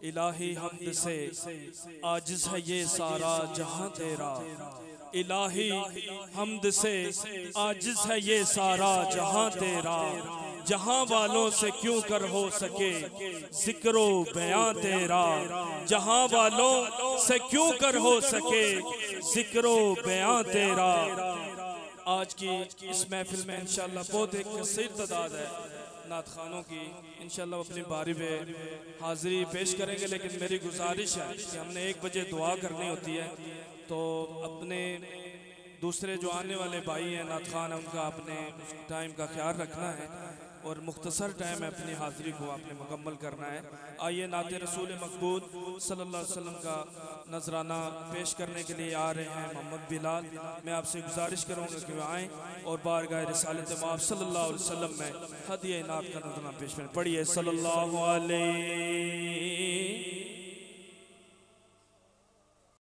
इलाही हमद से आजिज़ है ये सारा जहां तेरा। इलाही हमद से आजिज़ है ये सारा जहां तेरा। जहां वालों से क्यों कर हो सके जिक्रो बयां तेरा। जहां वालों से क्यों कर हो सके जिक्रो बयां तेरा। आज की इस महफिल में इंशाअल्लाह बहुत एक कसीर तादाद है नात खानों की। इंशाअल्लाह अपनी बारी पे हाजिरी पेश करेंगे, लेकिन मेरी गुजारिश है कि हमने 1 बजे दुआ करनी होती है, तो अपने दूसरे जो आने वाले भाई हैं नात खान, उनका अपने टाइम का ख्याल रखना है और मुख्तसर टाइम में अपनी हाजिरी को आपने मुकम्मल करना है। आइए नाते रसूल मकबूल सल्लल्लाहु अलैहि वसल्लम का नजराना पेश करने के लिए आ रहे हैं मोहम्मद बिलाल। मैं आपसे गुजारिश करूँगा कि वह आएँ और बारगाह रिसालत माब सल्लल्लाहु अलैहि वसल्लम में हदिया नात का नजराना पेश करें। पढ़िए सल्लल्लाहु अलैहि